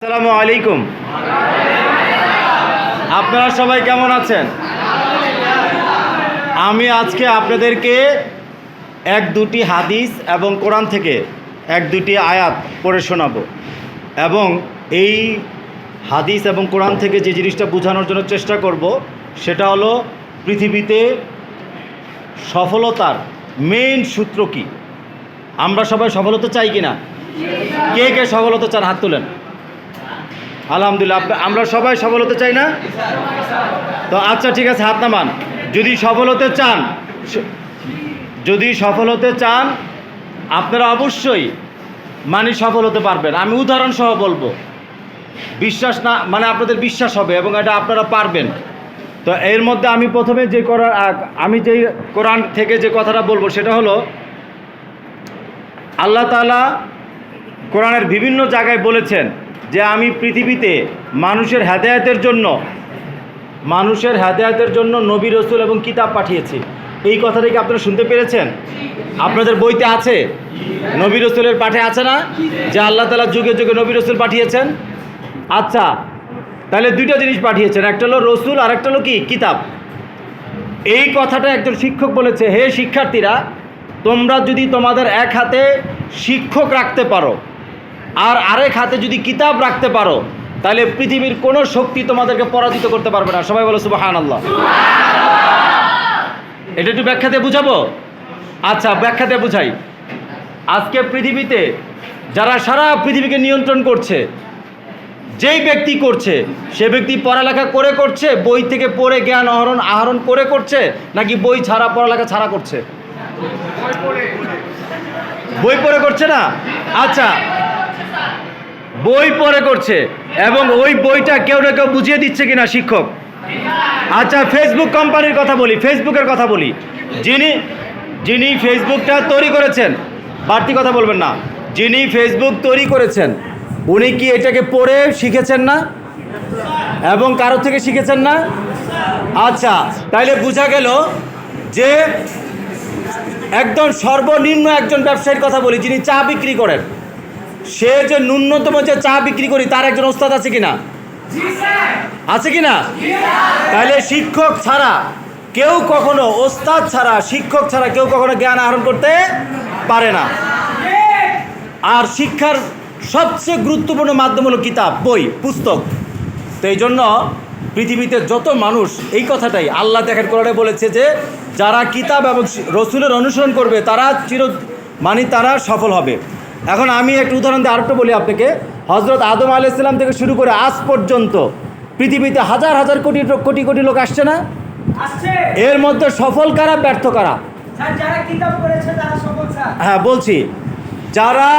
আসসালামু আলাইকুম। আপনারা সবাই কেমন আছেন? আমি আজকে আপনাদেরকে এক দুটি হাদিস এবং কোরআন থেকে এক দুটি আয়াত পড়ে শোনাবো এবং এই হাদিস এবং কোরআন থেকে যে জিনিসটা বোঝানোর জন্য চেষ্টা করব সেটা হলো পৃথিবীতে সফলতার মেইন সূত্র কি। আমরা সবাই সফলতা চাই কিনা? কে কে সফলতা চান হাত তোলেন। আলহামদুলিল্লাহ, আমরা সবাই সফল হতে চাই না? তো আচ্ছা ঠিক আছে, হাত নামান। যদি সফল হতে চান আপনারা অবশ্যই সফল হতে পারবেন। আমি উদাহরণ সহ বলবো, বিশ্বাস না মানে আপনাদের বিশ্বাস হবে এবং এটা আপনারা পারবেন। তো এর মধ্যে আমি প্রথমে আমি যেই কোরআন থেকে যে কথাটা বলবো সেটা হলো, আল্লাহ তাআলা কোরআনের বিভিন্ন জায়গায় বলেছেন যে আমি পৃথিবীতে মানুষের হেদায়েতের জন্য নবী রসুল এবং কিতাব পাঠিয়েছি। এই কথাটা কি আপনারা শুনতে পেরেছেন? আপনাদের বইতে আছে, নবী রসুলের পাঠে আছে না যে আল্লাহ তাআলা যুগে যুগে নবী রসুল পাঠিয়েছেন? আচ্ছা, তাহলে দুইটা জিনিস পাঠিয়েছেন, একটা হলো রসুল আর একটা হলো কি কিতাব। এই কথাটা একজন শিক্ষক বলেছে, হে শিক্ষার্থীরা, তোমরা যদি তোমাদের এক হাতে শিক্ষক রাখতে পারো আর আরেক হাতে যদি কিতাব রাখতে পারো তাহলে পৃথিবীর কোনো শক্তি তোমাদেরকে পরাজিত করতে পারবে না। সবাই বলো সুবহানাল্লাহ। এটা একটু ব্যাখ্যাতে বুঝাবো। আচ্ছা, ব্যাখ্যাতে বুঝাই। আজকে পৃথিবীতে যারা সারা পৃথিবীকে নিয়ন্ত্রণ করছে, যেই ব্যক্তি করছে সে ব্যক্তি পড়ালেখা করে করছে, বই থেকে পড়ে জ্ঞান আহরণ করে করছে, নাকি বই ছাড়া পড়ালেখা ছাড়া করছে? বই পড়ে করছে না? আচ্ছা, বই পড়ে করছে এবং ওই বইটা কেউ না কেউ বুঝিয়ে দিচ্ছে কিনা শিক্ষক। আচ্ছা, ফেসবুক কোম্পানির কথা বলি, ফেসবুকের কথা বলি। যিনি ফেসবুকটা তৈরি করেছেন, বাড়তি কথা বলবেন না, যিনি ফেসবুক তৈরি করেছেন উনি কি এটাকে পড়ে শিখেছেন না এবং কারো থেকে শিখেছেন না? আচ্ছা, তাইলে বোঝা গেল যে একদম সর্বনিম্ন একজন ব্যবসায়ীর কথা বলি, যিনি চা বিক্রি করেন, সে যে ন্যূনতম যে চা বিক্রি করি তার একজন ওস্তাদ আছে কিনা? আছে কিনা? তাহলে শিক্ষক ছাড়া কেউ কখনো, ওস্তাদ ছাড়া, শিক্ষক ছাড়া কেউ কখনো জ্ঞান আহরণ করতে পারে না। আর শিক্ষার সবচেয়ে গুরুত্বপূর্ণ মাধ্যম হলো কিতাব, বই, পুস্তক। তো এই জন্য পৃথিবীতে যত মানুষ, এই কথাটাই আল্লাহ দেখেন কোরআনে বলেছে যে যারা কিতাব এবং রসুলের অনুসরণ করবে তারা তারা সফল হবে। এখন আমি একটা উদাহরণ দিয়ে আরেকটা বলি আপনাকে। হজরত আদম আলাইহিস সালাম থেকে শুরু করে আজ পর্যন্ত পৃথিবীতে হাজার হাজার কোটি কোটি কোটি লোক আসছে না? এর মধ্যে সফল কারা, ব্যর্থ কারা? যারা কিতাব পড়েছে তারা সফল। হ্যাঁ বলছি, যারা